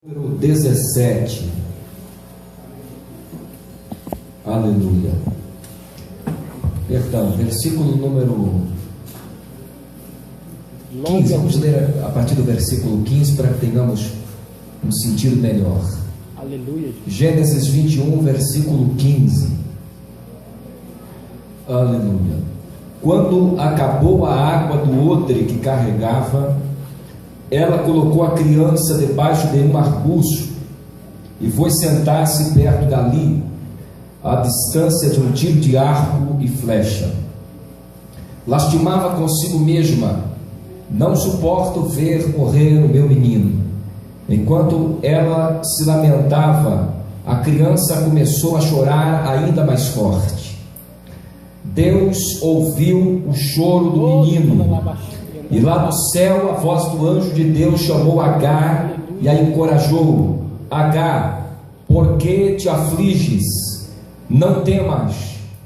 Número 17. Aleluia. Perdão, versículo número 15. Vamos ler a partir do versículo 15 para que tenhamos um sentido melhor. Aleluia. Gênesis 21, versículo 15. Aleluia. Quando acabou a água do odre que carregava, ela colocou a criança debaixo de um arbusto e foi sentar-se perto dali, à distância de um tiro de arco e flecha. Lastimava consigo mesma: não suporto ver morrer o meu menino. Enquanto ela se lamentava, a criança começou a chorar ainda mais forte. Deus ouviu o choro do menino, e lá no céu a voz do anjo de Deus chamou Agar e a encorajou: Agar, por que te afliges? Não temas,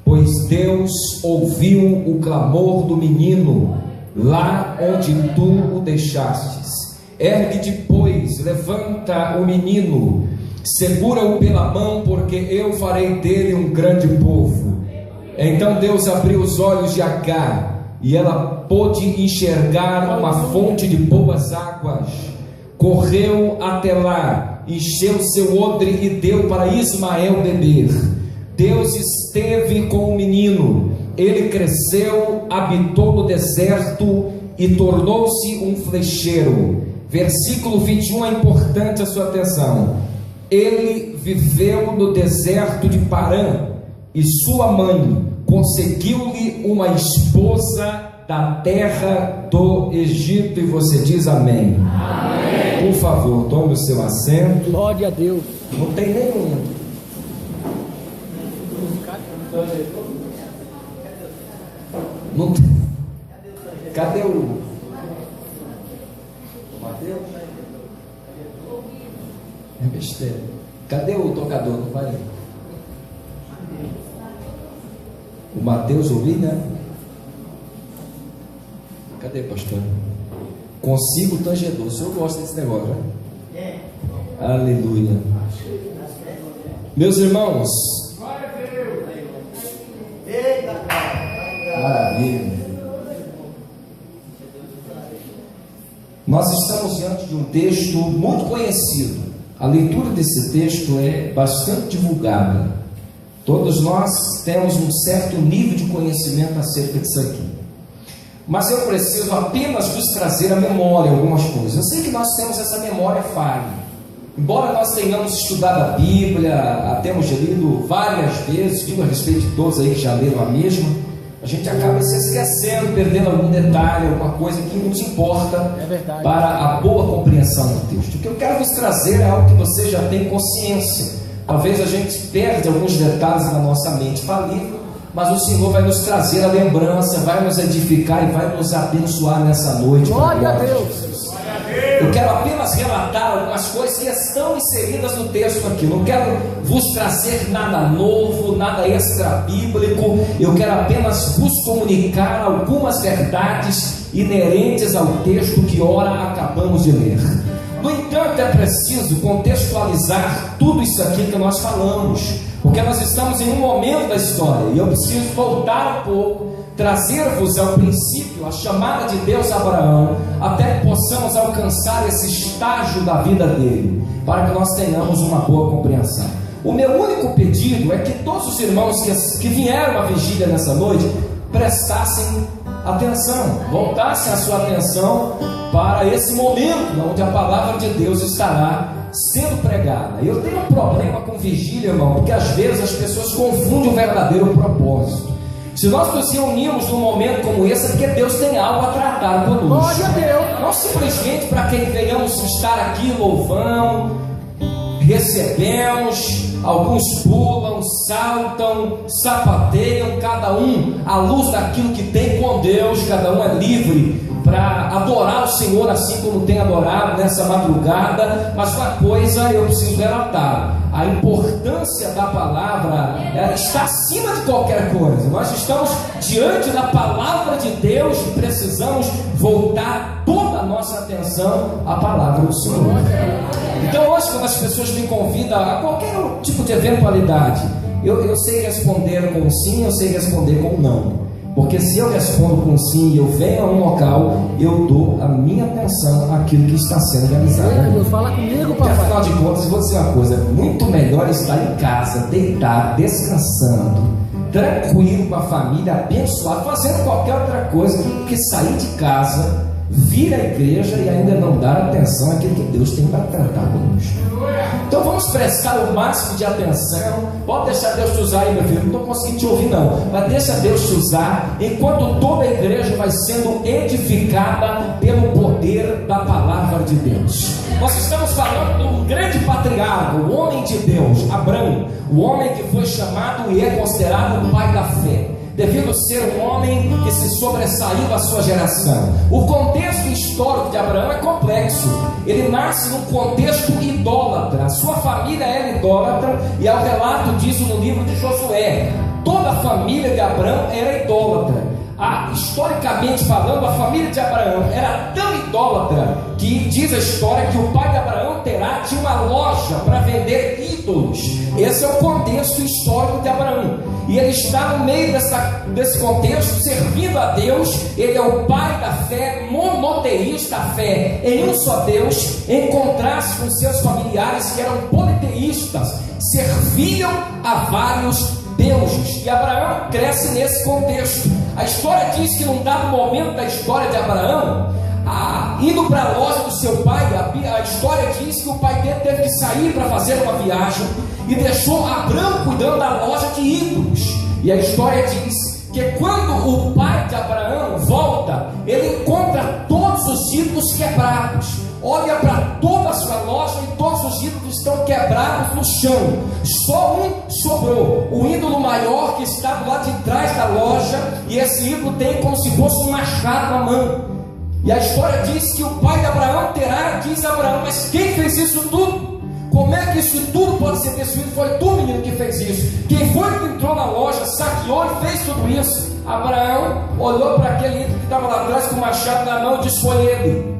pois Deus ouviu o clamor do menino lá onde tu o deixastes. Ergue-te, pois, levanta o menino, segura-o pela mão, porque eu farei dele um grande povo. Então Deus abriu os olhos de Agar, e ela pôde enxergar uma fonte de boas águas. Correu até lá, encheu seu odre e deu para Ismael beber. Deus esteve com o menino, ele cresceu, habitou no deserto e tornou-se um flecheiro. Versículo 21 é importante a sua atenção. Ele viveu no deserto de Parã, e sua mãe conseguiu-lhe uma esposa da terra do Egito. E você diz amém. Amém. Por favor, tome o seu assento. Glória a Deus. Não tem nenhum. Não tem. Cadê o Mateus? É besteira. Cadê o tocador? Não vai. O Mateus ouvi, né? Cadê, pastor? Consigo o tangedor. O senhor gosta desse negócio, né? Aleluia. Meus irmãos, maravilha. Nós estamos diante de um texto muito conhecido. A leitura desse texto é bastante divulgada. Todos nós temos um certo nível de conhecimento acerca disso aqui. Mas eu preciso apenas vos trazer à memória algumas coisas. Eu sei que nós temos essa memória falha. Embora nós tenhamos estudado a Bíblia, a temos lido várias vezes, digo a respeito de todos aí que já leram a mesma, a gente acaba se esquecendo, perdendo algum detalhe, alguma coisa que nos importa para a boa compreensão do texto. O que eu quero vos trazer é algo que você já tem consciência. Talvez a gente perde alguns detalhes na nossa mente falível, mas o Senhor vai nos trazer a lembrança, vai nos edificar e vai nos abençoar nessa noite. Glória a Deus! Eu quero apenas relatar algumas coisas que estão inseridas no texto aqui. Eu não quero vos trazer nada novo, nada extra bíblico. Eu quero apenas vos comunicar algumas verdades inerentes ao texto que ora acabamos de ler. No entanto, é preciso contextualizar tudo isso aqui que nós falamos, porque nós estamos em um momento da história, e eu preciso voltar um pouco, trazer-vos ao princípio, a chamada de Deus a Abraão, até que possamos alcançar esse estágio da vida dele, para que nós tenhamos uma boa compreensão. O meu único pedido é que todos os irmãos que vieram à vigília nessa noite prestassem atenção, voltassem a sua atenção para esse momento onde a palavra de Deus estará sendo pregada. Eu tenho um problema com vigília, irmão, porque às vezes as pessoas confundem o verdadeiro propósito. Se nós nos reunimos num momento como esse, é porque Deus tem algo a tratar conosco. Glória a Deus. Não simplesmente para quem venhamos estar aqui louvando, recebemos, alguns pulam, saltam, sapateiam, cada um à luz daquilo que tem com Deus. Cada um é livre para adorar o Senhor assim como tem adorado nessa madrugada. Mas uma coisa eu preciso relatar: a importância da palavra está acima de qualquer coisa. Nós estamos diante da palavra de Deus e precisamos voltar toda a nossa atenção à palavra do Senhor. Então hoje, quando as pessoas me convidam a qualquer tipo de eventualidade, eu sei responder com sim, eu sei responder com não. Porque se eu respondo com sim e eu venho a um local, eu dou a minha atenção àquilo que está sendo realizado. Deus, fala comigo, Porque papai. afinal de contas, eu vou dizer uma coisa: muito melhor estar em casa, deitado, descansando, tranquilo com a família, abençoado, fazendo qualquer outra coisa, do que sair de casa, vir à igreja e ainda não dar atenção àquilo que Deus tem para tratar conosco. Então vamos prestar o máximo de atenção. Pode deixar Deus te usar aí, meu filho. Não estou conseguindo te ouvir não, mas deixa Deus te usar, enquanto toda a igreja vai sendo edificada pelo poder da palavra de Deus. Nós estamos falando do grande patriarca, o homem de Deus, Abraão, o homem que foi chamado e é considerado o pai da fé, devido ser um homem que se sobressaiu à sua geração. O contexto histórico de Abraão é complexo. Ele nasce num contexto idólatra, a sua família era idólatra, e ao relato disso no livro de Josué. Toda a família de Abraão era idólatra. Historicamente falando, a família de Abraão era tão idólatra que diz a história que o pai de Abraão Terá tinha uma loja para vender ídolos. Esse é o contexto histórico de Abraão, e ele está no meio desse contexto, servindo a Deus. Ele é o pai da fé, monoteísta, a fé em um só Deus, em contraste com seus familiares que eram politeístas, serviam a vários deuses. E Abraão cresce nesse contexto. A história diz que num dado momento da história de Abraão, indo para a loja do seu pai, a história diz que o pai dele teve que sair para fazer uma viagem e deixou Abraão cuidando da loja de ídolos. E a história diz que quando o pai de Abraão volta, ele encontra todos os ídolos quebrados. Olha para toda a sua loja e todos os ídolos estão quebrados no chão. Só um sobrou, o ídolo maior que está do lado de trás da loja, e esse ídolo tem como se fosse um machado na mão. E a história diz que o pai de Abraão Terá diz a Abraão: mas quem fez isso tudo? Como é que isso tudo pode ser destruído? Foi tu, menino, que fez isso. Quem foi que entrou na loja, saqueou e fez tudo isso? Abraão olhou para aquele ídolo que estava lá atrás com o machado na mão e disse: foi ele.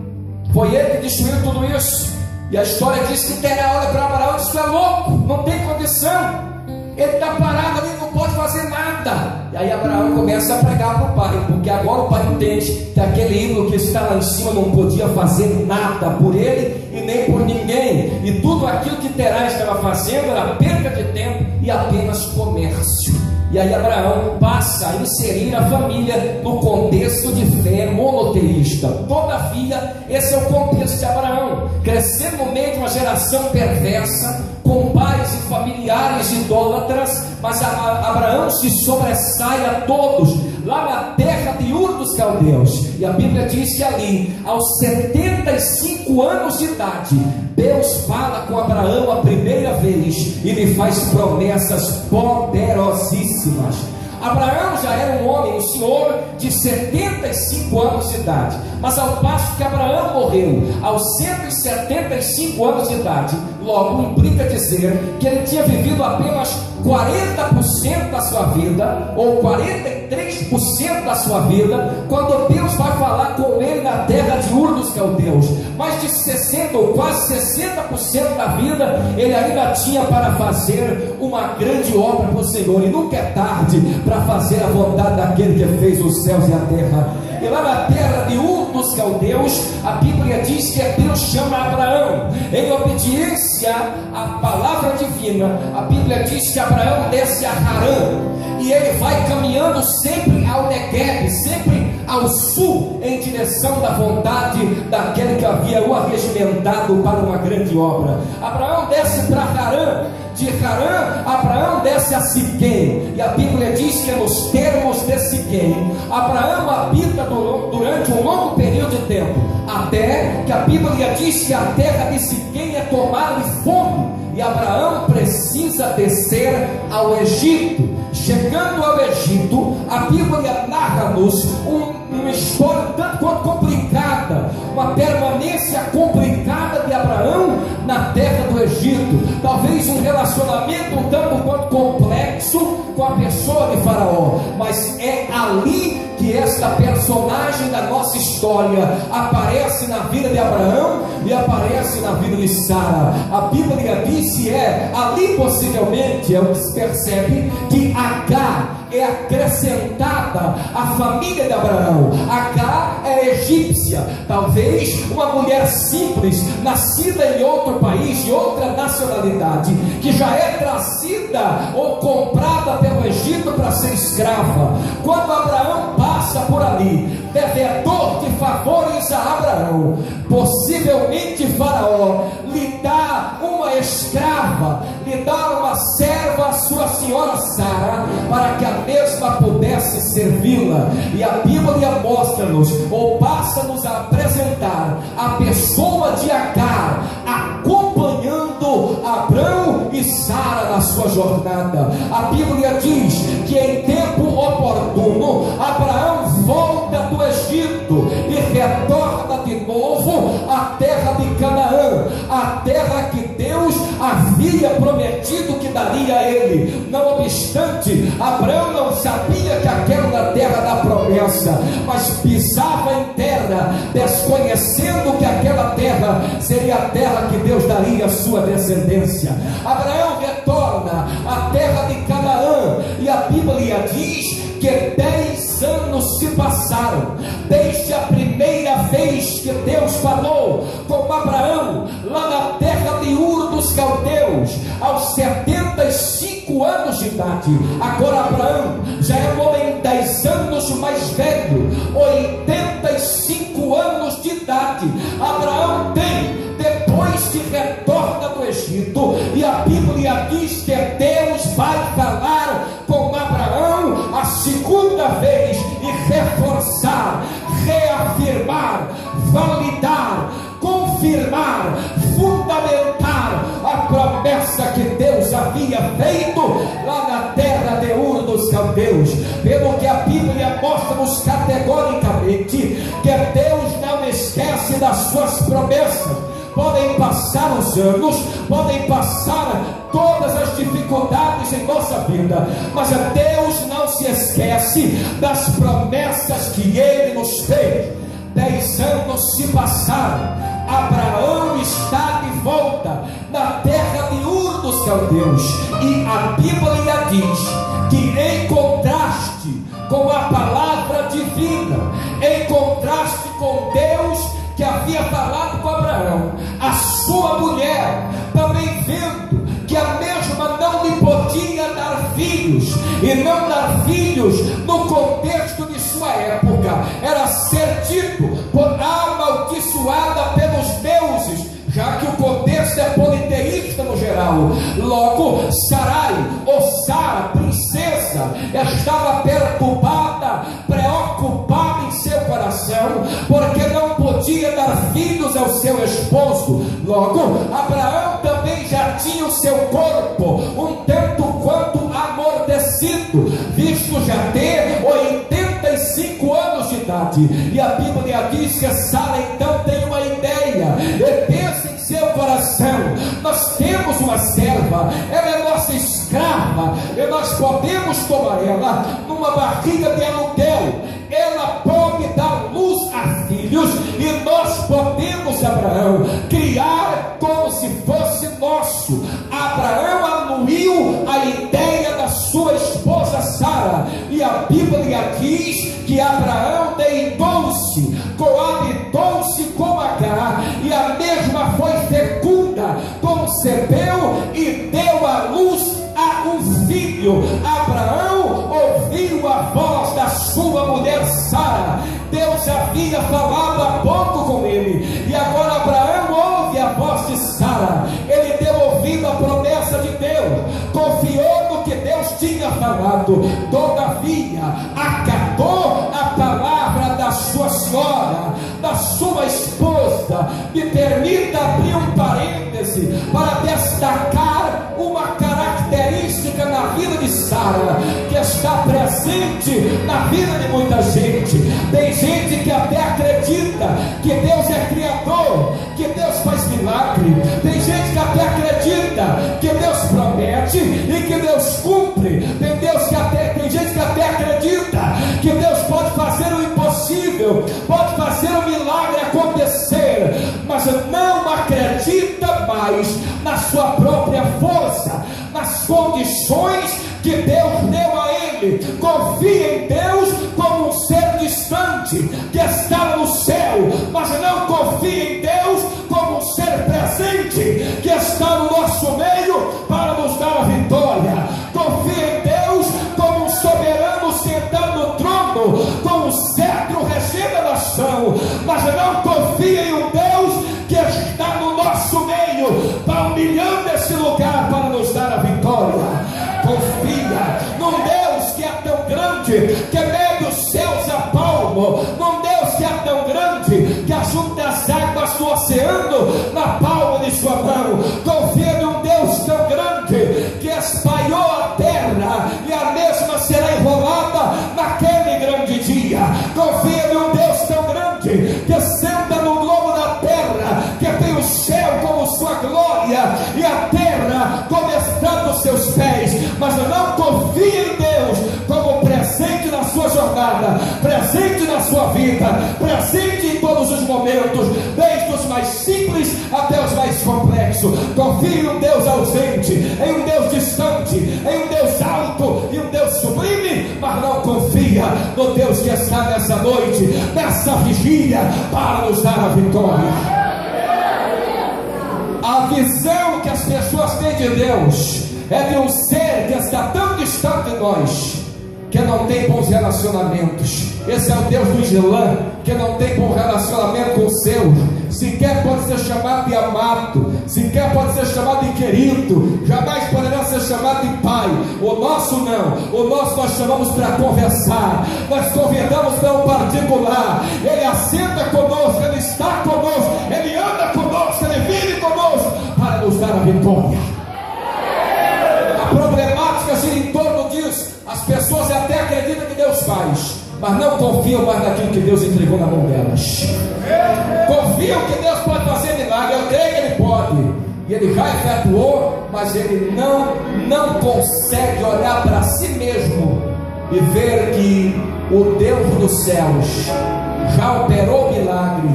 Foi ele que destruiu tudo isso. E a história diz que Terá olha para Abraão e diz: tu é louco, não tem condição. Ele está parado ali, não pode fazer nada. E aí Abraão começa a pregar para o pai, porque agora o pai entende que aquele ídolo que está lá em cima não podia fazer nada por ele e nem por ninguém. E tudo aquilo que Terá estava fazendo era perda de tempo e apenas comércio. E aí Abraão passa a inserir a família no contexto de fé monoteísta. Todavia, esse é o contexto de Abraão, crescendo no meio de uma geração perversa, com pais e familiares idólatras. Mas Abraão se sobressai a todos, lá na terra de Ur dos Caldeus. E a Bíblia diz que ali, aos 75 anos de idade, Deus fala com Abraão a primeira vez e lhe faz promessas poderosíssimas. Abraão já era um homem, um senhor de 75 anos de idade, mas ao passo que Abraão morreu aos 175 anos de idade, logo implica dizer que ele tinha vivido apenas 40% da sua vida, ou 43% da sua vida, quando Deus vai falar com ele na terra de Ur dos Caldeus. Mais de 60% ou quase 60% da vida ele ainda tinha para fazer uma grande obra para o Senhor, e nunca é tarde para fazer a vontade daquele que fez os céus e a terra. E lá na terra de Ur dos Caldeus, a Bíblia diz que Deus chama Abraão em obediência à palavra divina. A Bíblia diz que Abraão desce a Harã, e ele vai caminhando sempre ao Negueb, sempre ao sul, em direção da vontade daquele que havia o arregimentado para uma grande obra. Abraão desce para Harã. De Harã, Abraão desce a Siquém, e a Bíblia diz que nos termos de Siquém, Abraão habita durante um longo período de tempo, até que a Bíblia diz que a terra de Siquém é tomada de fome, e Abraão precisa descer ao Egito. Chegando ao Egito, a Bíblia narra-nos uma história tanto quanto complicada, uma permanência complicada de Abraão na terra do Egito, talvez um relacionamento um tanto quanto complexo com a pessoa de Faraó, mas é ali que esta personagem da nossa história aparece na vida de Abraão, e aparece na vida de Sara. A Bíblia diz que ali possivelmente é onde se percebe que Agar é acrescentada à família de Abraão. Agar é egípcia, talvez uma mulher simples, nascida em outro país, de outra nacionalidade, que já é trazida ou comprada pelo Egito para ser escrava. Quando Abraão passa por ali, devedor de favores a Abraão, possivelmente Faraó lhe dá uma escrava, lhe dá uma serva à sua senhora Sara, para que a mesma pudesse servi-la. E a Bíblia mostra-nos, ou passa-nos a apresentar, a pessoa de Agar acompanhando Abraão e Sara na sua jornada. A Bíblia diz que em tempo oportuno Abraão volta do Egito e retorna de novo à terra de Canaã, a terra que Deus havia prometido que daria a ele. Não obstante, Abraão não sabia que aquela era a terra da promessa, mas pisava em terra, desconhecendo que aquela terra seria a terra que Deus daria à sua descendência. Abraão retorna à terra de Canaã, e a Bíblia diz que 10 anos se passaram desde a primeira vez que Deus falou com Abraão lá na terra de Ur dos Caldeus, aos 75 anos de idade. Agora Abraão já é um homem 10 anos mais velho, 85 anos de idade. Abraão tem, depois que retorna do Egito, e a Bíblia diz que Deus vai falar com Abraão a segunda vez e reforçar, reafirmar, validar, confirmar, fundamentar a promessa que Deus havia feito lá na terra de Ur dos Caldeus. Pelo que a Bíblia mostra-nos categoricamente que Deus não esquece das suas promessas. Podem passar os anos, podem passar todas as dificuldades em nossa vida, mas Deus não se esquece das promessas que Ele nos fez. 10 anos se passaram, Abraão está de volta na terra de Ur dos Caldeus, e a Bíblia diz que, em contraste com a palavra divina, em contraste com Deus que havia falado com Abraão, a sua mulher, também vendo que a mesma não lhe podia dar filhos, e não dar filhos no contexto de sua época era ser dito por amaldiçoada pelos deuses, já que o contexto é politeísta no geral. Logo, Sarai, ou Sara, princesa, estava perturbada, preocupada em seu coração, porque não podia dar filhos ao seu esposo. Logo, Abraão também já tinha o seu corpo um tanto quanto amortecido, visto já ter 85 anos de idade. E a Bíblia diz que Sara então tem uma ideia, e pensa em seu coração: nós temos uma serva, ela é nossa escrava, e nós podemos tomar ela numa barriga de aluguel, ela pode dar luz a filhos, e nós podemos, Abraão, criar como se fosse nosso. Abraão anuiu a ideia da sua esposa Sara, e a Bíblia diz que Abraão deitou-se, coabitou-se com Agar, e a mesma foi fecunda, concebeu e deu à luz a um filho. Abraão ouviu a voz da sua mulher Sara. Deus havia falado há pouco com ele, e agora Abraão ouve a voz de Sara. Ele deu ouvido à promessa de Deus, confiou no que Deus tinha falado, todavia acatou a palavra da sua senhora, da sua esposa. Me permita abrir um parêntese para destacar uma característica na vida de Sara, que está presente na vida de muita gente. Tem gente que até acredita que Deus é criador, que Deus faz milagre. Tem gente que até acredita que Deus promete e que Deus cumpre. Tem gente que até acredita que Deus pode fazer o impossível, pode fazer o milagre acontecer, mas não sua própria força, nas condições que Deus deu a ele. Confia em Deus como um ser distante que está no céu, mas não confia em Deus como um ser presente que está no nosso meio para nos dar a vitória. Confia em Deus como um soberano sentado no trono, com um cetro regendo a nação, mas não confia em um Deus que está no nosso meio, palmilhando esse lugar para nos dar a vitória. Confia num Deus que é tão grande que mede os céus a palmo, num Deus que é tão grande que ajunta as águas do oceano na palma de sua mão. Confia num Deus tão grande que espalhou a terra e a mesma será enrolada naquele grande dia. Confia num Deus tão grande que senta no globo da terra, que tem o céu como sua glória e a terra como está dos seus pés. Mas não confia em Deus como presente na sua jornada, presente na sua vida, presente em todos os momentos, desde os mais simples até os mais complexos. Confia em um Deus ausente, em um Deus distante, em um Deus alto e um Deus sublime, mas não confia no Deus que está nessa noite, nessa vigília, para nos dar a vitória. A visão que as pessoas têm de Deus é de um ser que está tão distante de nós, que não tem bons relacionamentos. Esse é o Deus do Islã, que não tem bom relacionamento com os seus, sequer pode ser chamado de amado, sequer pode ser chamado de querido, jamais poderá ser chamado de pai. O nosso não, o nosso nós chamamos para conversar, nós convidamos para um particular. Ele assenta conosco, ele está conosco, ele anda conosco, ele vive conosco para nos dar a vitória. A problemática gira em torno disso. As pessoas até acreditam que Deus faz, mas não confiam mais naquilo que Deus entregou na mão delas. Confiam que Deus pode fazer milagre. Eu creio que Ele pode, e Ele já efetuou, mas ele não consegue olhar para si mesmo e ver que o Deus dos céus já operou milagre,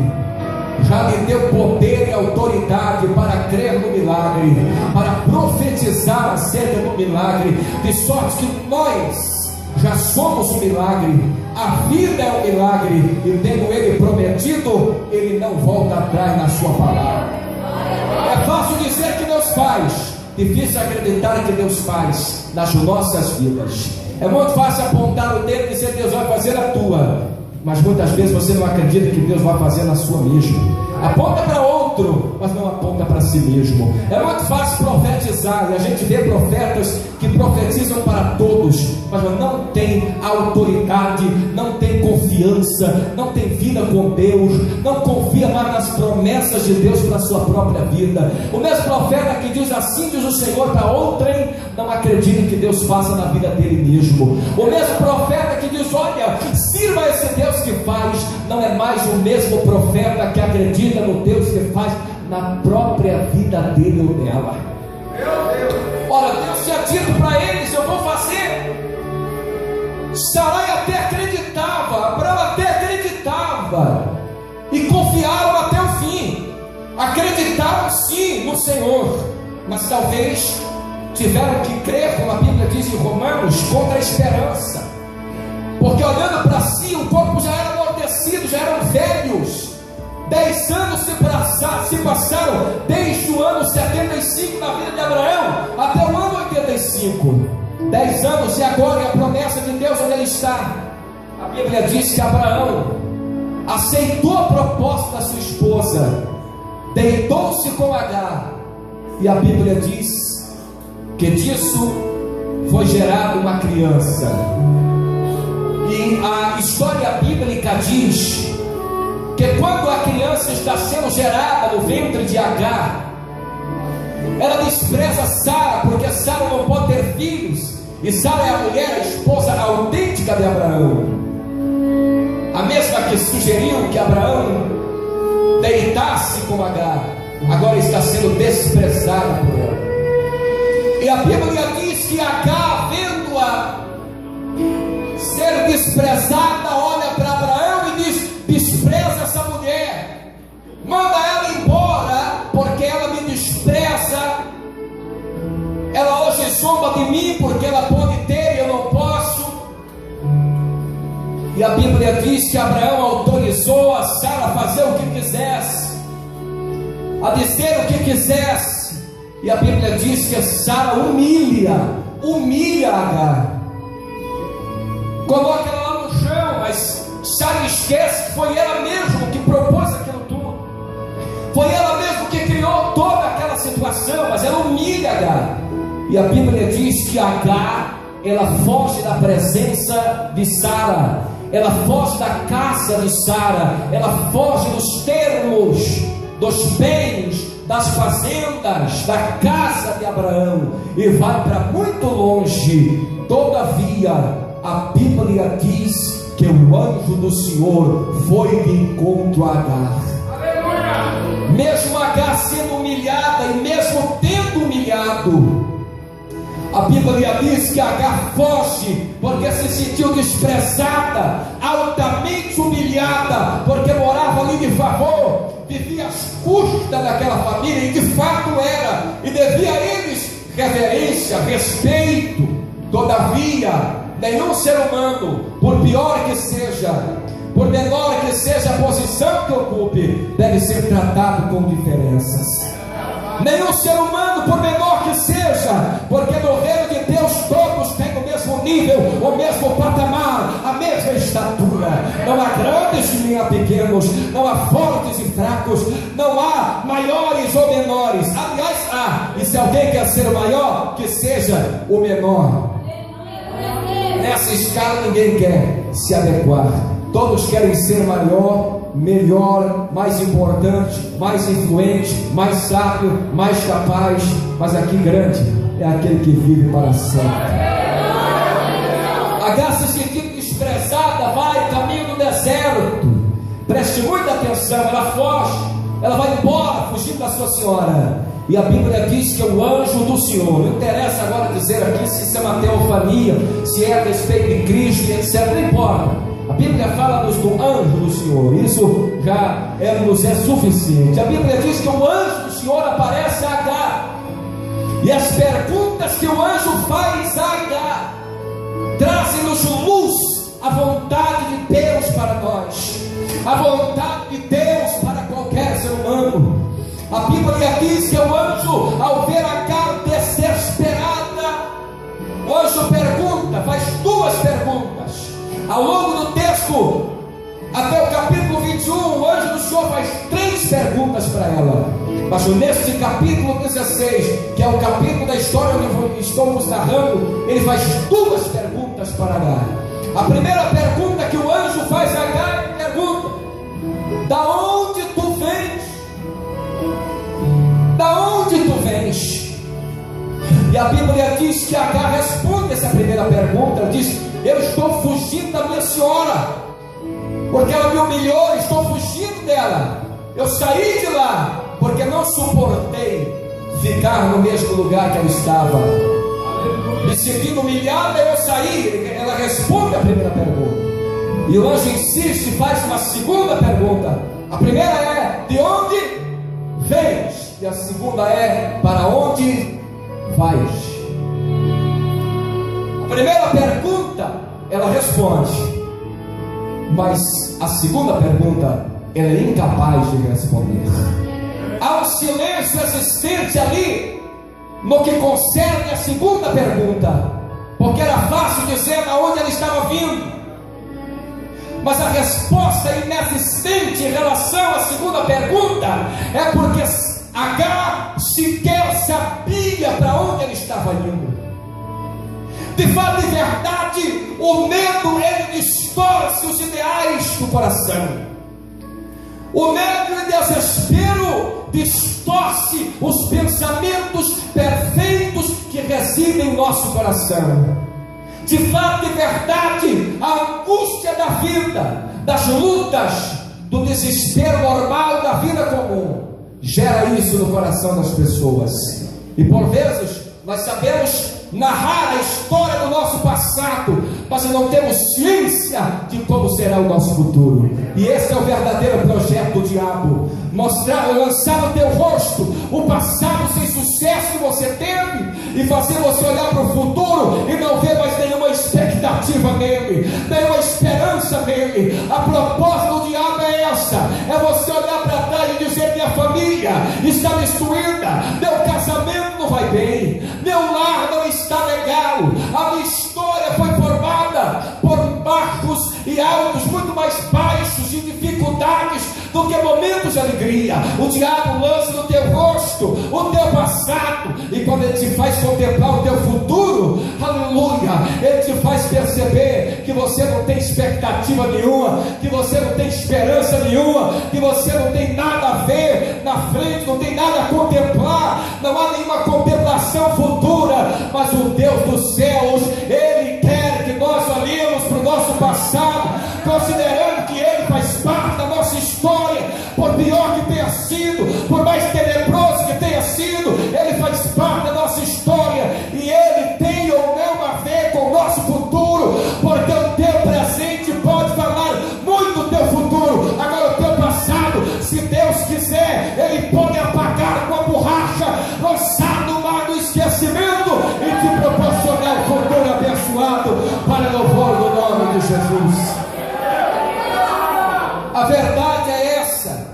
já lhe deu poder e autoridade para crer no milagre, para profetizar acerca do milagre, de sorte que nós já somos um milagre. A vida é um milagre, e tendo Ele prometido, Ele não volta atrás na sua palavra. É fácil dizer que Deus faz, difícil acreditar que Deus faz nas nossas vidas. É muito fácil apontar o dedo e dizer: Deus vai fazer a tua, mas muitas vezes você não acredita que Deus vai fazer na sua mesmo. Aponta para outro, mas não aponta para si mesmo. É muito fácil profetizar, e a gente vê profetas que profetizam para todos, mas não tem autoridade, não tem confiança, não tem vida com Deus, não confia mais nas promessas de Deus para a sua própria vida. O mesmo profeta que diz: assim diz o Senhor para outrem, não acredita que Deus faça na vida dele mesmo. O mesmo profeta que diz: olha, sirva esse Deus que faz, não é mais o mesmo profeta que acredita no Deus que faz na própria vida dele ou dela. Ora, Deus tinha dito para eles: eu vou fazer. Sarai até acreditava, Abraão até acreditava, e confiaram até o fim. Acreditaram sim no Senhor, mas talvez tiveram que crer, como a Bíblia diz em Romanos, contra a esperança, porque olhando para si, o corpo já era amortecido, já eram velhos. 10 anos se passaram desde o ano 75 na vida de Abraão até o ano 85. 10 anos, e agora é a promessa de Deus onde ele está. A Bíblia diz que Abraão aceitou a proposta da sua esposa, deitou-se com Agar, e a Bíblia diz que disso foi gerada uma criança. E a história bíblica diz que quando a criança está sendo gerada no ventre de Agar, ela despreza Sara, porque Sara não pode ter filhos, e Sara é a mulher, a esposa autêntica de Abraão, a mesma que sugeriu que Abraão deitasse com Agar, agora está sendo desprezada por ela. E a Bíblia diz que Agar, vendo-a ser desprezada, olha para Abraão e diz: despreza essa mulher, manda ela embora, porque ela me despreza zomba de mim porque ela pode ter e eu não posso. E a Bíblia diz que Abraão autorizou a Sara a fazer o que quisesse, a dizer o que quisesse. E a Bíblia diz que Sara humilha Agar, coloca ela lá no chão, mas Sara esquece que foi ela mesma que propôs aquilo tudo, foi ela mesma que criou toda aquela situação, mas ela humilha Agar. E a Bíblia diz que Agar, ela foge da presença de Sara, ela foge da casa de Sara, ela foge dos termos, dos bens, das fazendas, da casa de Abraão, e vai para muito longe. Todavia, a Bíblia diz que o anjo do Senhor foi de encontro a Agar. Aleluia! Mesmo Agar sendo humilhada e mesmo tendo humilhado, a Bíblia diz que Agar foge porque se sentiu desprezada, altamente humilhada, porque morava ali de favor, vivia às custas daquela família, e de fato era, e devia a eles reverência, respeito. Todavia, nenhum ser humano, por pior que seja, por menor que seja a posição que ocupe, deve ser tratado com diferenças. Nenhum ser humano, por menor que seja, porque no reino de Deus todos têm o mesmo nível, o mesmo patamar, a mesma estatura. Não há grandes nem há pequenos, não há fortes e fracos, não há maiores ou menores. Aliás, há, e se alguém quer ser o maior, que seja o menor. Nessa escala ninguém quer se adequar. Todos querem ser maior, melhor, mais importante, mais influente, mais sábio, mais capaz. Mas aqui grande é aquele que vive para sempre. Agar, se sentindo desprezada, vai caminho do deserto. Preste muita atenção, ela foge, ela vai embora, fugindo da sua senhora. E a Bíblia diz que é o anjo do Senhor. Não interessa agora dizer aqui se isso é uma teofania, se é a respeito de Cristo, etc. Não importa. A Bíblia fala-nos do anjo do Senhor. Isso já nos é suficiente. A Bíblia diz que o anjo do Senhor aparece a Agar, e as perguntas que o anjo faz a Agar trazem-nos luz, a vontade de Deus para nós, a vontade de Deus para qualquer ser humano. A Bíblia diz que o anjo, ao ver Agar desesperada, o anjo pergunta, faz duas perguntas. Ao longo do texto, até o capítulo 21, o anjo do Senhor faz três perguntas para ela. Mas neste capítulo 16, que é o capítulo da história onde estamos narrando, ele faz duas perguntas para Agar. A primeira pergunta que o anjo faz a Agar, ele pergunta: da onde tu vens? Da onde tu vens? E a Bíblia diz que Agar responde essa primeira pergunta. Ela diz: eu estou fugindo da minha senhora, porque ela me humilhou, estou fugindo dela. Eu saí de lá, porque não suportei ficar no mesmo lugar que ela estava. Me sentindo humilhada, eu saí. Ela responde a primeira pergunta, e o anjo insiste e faz uma segunda pergunta. A primeira é: de onde vens? E a segunda é: para onde vais? A primeira pergunta ela responde, mas a segunda pergunta ela é incapaz de responder. Há um silêncio existente ali no que concerne a segunda pergunta, porque era fácil dizer aonde ela estava vindo, mas a resposta inexistente em relação à segunda pergunta é porque Agar sequer sabia para onde ela estava indo. De fato e verdade, o medo, ele distorce os ideais do coração. O medo e o desespero distorce os pensamentos perfeitos que residem em nosso coração. De fato e verdade, a angústia da vida, das lutas, do desespero normal da vida comum, gera isso no coração das pessoas. E por vezes nós sabemos narrar a história do nosso passado, mas não temos ciência de como será o nosso futuro. E esse é o verdadeiro projeto do diabo: mostrar, lançar no teu rosto o passado sem sucesso que você teve, e fazer você olhar para o futuro e não ver mais nenhuma expectativa nele, nenhuma esperança nele. A proposta do diabo é essa: é você olhar para trás e dizer: minha família está destruída, meu casamento não vai bem, meu lar não está legal, a minha história foi formada por baixos e altos muito mais baixos e dificuldades do que momentos de alegria. O diabo lança no teu rosto o teu passado, e quando ele te faz contemplar o teu futuro, aleluia, ele te faz perceber que você não tem expectativa nenhuma, que você não tem esperança nenhuma, que você não tem nada a ver na frente, não tem nada a contemplar, não há nenhuma contemplação futura. Mas o Deus dos céus, ele quer que nós olhemos para o nosso passado, considerando que ele faz parte da nossa história. Por pior que tenha sido, por mais tenebroso que tenha sido, ele faz parte da nossa história, e ele tem ou não a ver com o nosso futuro, porque o teu presente pode falar muito do teu futuro. Agora o teu passado, se Deus quiser, ele pode apagar com a borracha, lançar no mar do esquecimento e te proporcionar um futuro abençoado para louvor do nome de Jesus. A verdade é essa: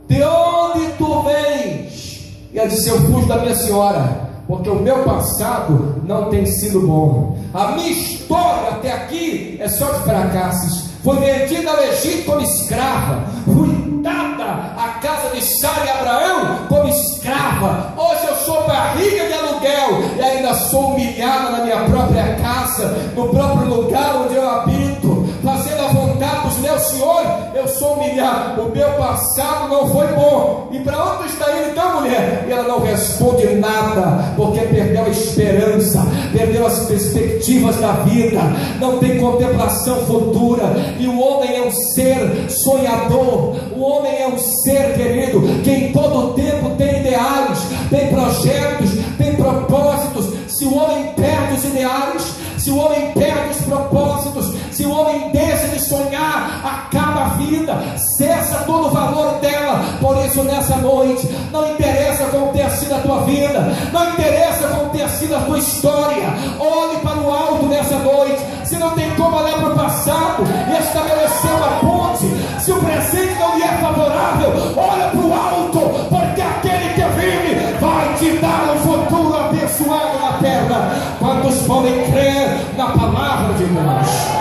de onde tu vens? E ela disse: eu fujo da minha senhora, porque o meu passado não tem sido bom. A minha história até aqui é só de fracassos. Fui vendida ao Egito como escrava, fui dada à casa de Sara e Abraão como escrava. Hoje eu sou barriga de aluguel e ainda sou humilhada na minha própria casa, no próprio lugar onde eu habito, fazendo a vontade dos meus senhores. Eu sou humilhado, o meu passado não foi bom. E para onde está indo então, mulher? E ela não responde nada, porque perdeu a esperança, perdeu as perspectivas da vida, não tem contemplação futura. E o homem é um ser sonhador, o homem é um ser, querido, que em todo tempo tem ideais, tem projetos, tem propósitos. Se o homem perde os ideais, se o homem perde os propósitos, se o homem deixa de sonhar, acaba a vida, cessa todo o valor dela. Por isso, nessa noite, não interessa como tenha sido a tua vida, não interessa como tenha sido a tua história, olhe para o alto nessa noite. Se não tem como olhar para o passado e estabelecer uma ponte, se o presente não lhe é favorável, olha para o alto, porque aquele que vive vai te dar um futuro abençoado na terra. Quantos podem crer na palavra de Deus?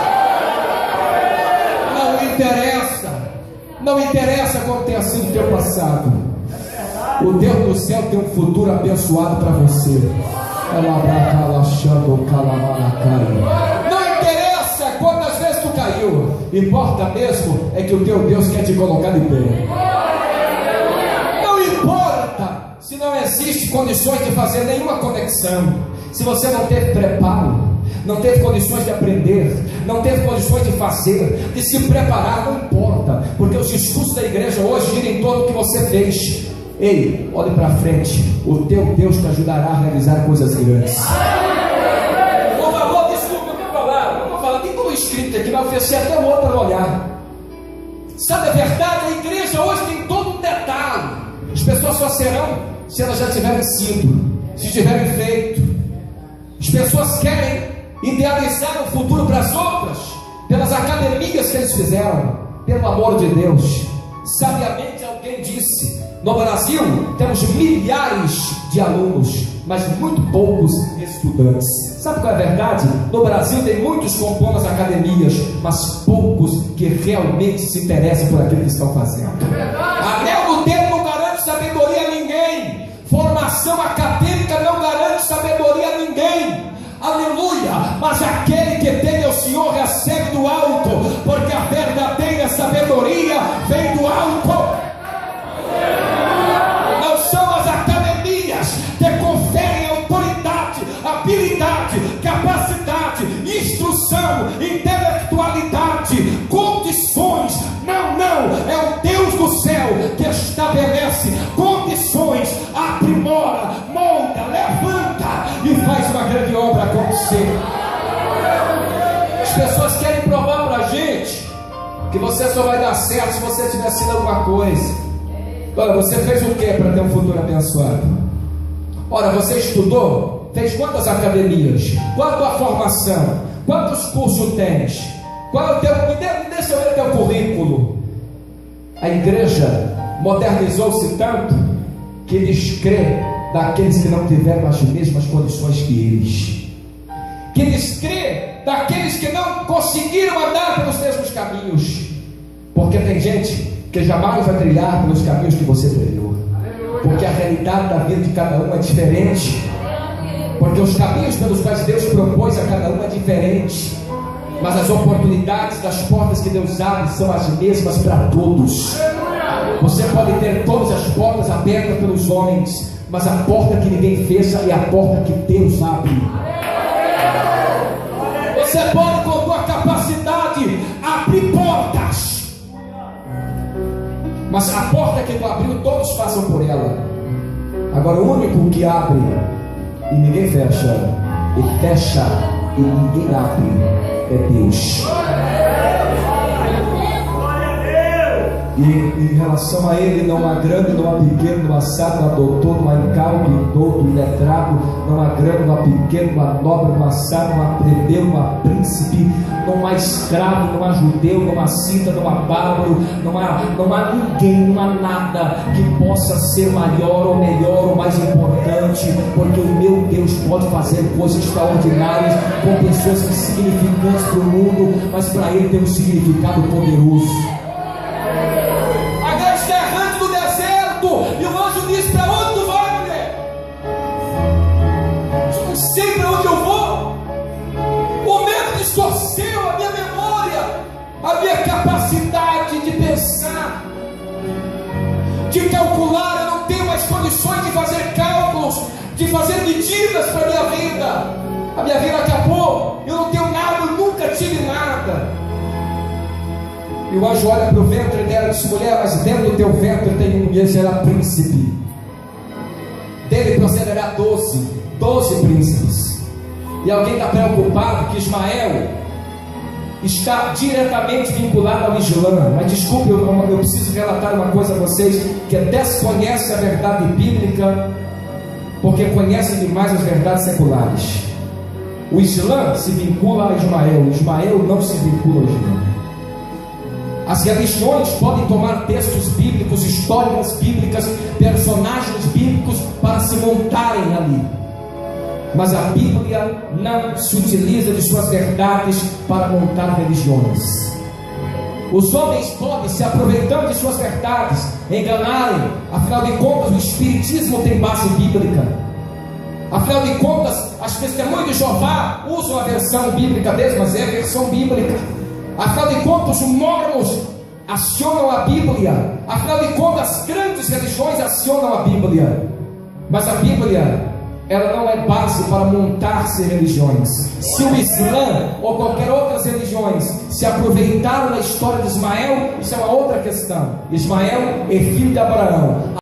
Não interessa como tenha sido o teu passado, o Deus do céu tem um futuro abençoado para você. Não interessa quantas vezes tu caiu, importa mesmo é que o teu Deus quer te colocar de pé. Não importa se não existe condições de fazer nenhuma conexão, se você não teve preparo, não teve condições de aprender, não teve condições de fazer, de se preparar, não importa, porque os discursos da igreja hoje giram em torno do que você fez. Ei, olhe para frente, o teu Deus te ajudará a realizar coisas grandes. Por favor, desculpa eu vou falar, tem tudo escrito aqui, mas oferecer até o outro para olhar. Sabe a verdade? A igreja hoje tem todo um detalhe. As pessoas só serão se elas já tiverem sido, se tiverem feito. As pessoas querem idealizar um futuro para as outras pelas academias que eles fizeram. Pelo amor de Deus, sabiamente alguém disse: no Brasil temos milhares de alunos, mas muito poucos estudantes. Sabe qual é a verdade? No Brasil tem muitos compondo as academias, mas poucos que realmente se interessam por aquilo que estão fazendo. Anel no dedo não garante sabedoria a ninguém, formação acadêmica não garante sabedoria a ninguém. Aleluia, mas aquele que teme ao Senhor recebe do alto, porque a verdadeira sabedoria vem do alto. Não são as academias que conferem autoridade, habilidade, capacidade, instrução, intelectualidade, condições. Não, é o Deus do céu que estabelece condições, aprimora, molda, levanta e faz uma grande obra acontecer. As pessoas querem provar para a gente que você só vai dar certo se você tiver sido alguma coisa. Olha, você fez o que para ter um futuro abençoado? Ora, você estudou? Fez quantas academias? Qual a tua formação? Quantos cursos tens? Qual é o teu... Deixa eu ver teu currículo. A igreja modernizou-se tanto que eles crêem daqueles que não tiveram as mesmas condições que eles. Que eles crêem daqueles que não conseguiram andar pelos mesmos caminhos. Porque tem gente que jamais vai trilhar pelos caminhos que você trilhou. Porque a realidade da vida de cada um é diferente. Porque os caminhos pelos quais Deus propôs a cada um é diferente. Mas as oportunidades das portas que Deus abre são as mesmas para todos. Você pode ter todas as portas abertas pelos homens, mas a porta que ninguém fecha é a porta que Deus abre. Você pode, com a tua capacidade, abrir portas, mas a porta que tu abriu, todos passam por ela. Agora, o único que abre e ninguém fecha, e fecha e ninguém abre, é Deus. E em relação a Ele, não há grande, não há pequeno, não há sábio, não há doutor, não há incauto, douto, iletrado, não há grande, não há pequeno, não há nobre, não há sábio, não há plebeu, não há príncipe, não há escravo, não há judeu, não há cita, não há bárbaro, não há ninguém, não há nada que possa ser maior ou melhor ou mais importante, porque o meu Deus pode fazer coisas extraordinárias com pessoas insignificantes para o mundo, mas para Ele tem um significado poderoso. E o anjo disse: para onde tu vai, mulher? Eu não sei para onde eu vou. O medo distorceu a minha memória, a minha capacidade de pensar, de calcular. Eu não tenho mais condições de fazer cálculos, de fazer medidas para a minha vida. A minha vida acabou. Eu não tenho nada, eu nunca tive nada. E o anjo olha para o ventre dela e diz: mulher, mas dentro do teu ventre tem um, e ele será príncipe. Dele procederá 12 príncipes. E alguém está preocupado que Ismael está diretamente vinculado ao Islã. Mas desculpe, eu preciso relatar uma coisa a vocês, que desconhece a verdade bíblica, porque conhece demais as verdades seculares. O Islã se vincula a Ismael, Ismael não se vincula ao Islã. As religiões podem tomar textos bíblicos, histórias bíblicas, personagens bíblicos para se montarem ali, mas a Bíblia não se utiliza de suas verdades para montar religiões. Os homens podem, se aproveitando de suas verdades, enganarem. Afinal de contas, o Espiritismo tem base bíblica. Afinal de contas, as testemunhas de Jeová usam a versão bíblica deles, mas é a versão bíblica. Afinal de contas, os mormons acionam a Bíblia. Afinal de contas, as grandes religiões acionam a Bíblia. Mas a Bíblia, ela não é base para montar-se religiões. Se o Islã ou qualquer outras religiões se aproveitaram da história de Ismael, isso é uma outra questão. Ismael é filho de Abraão.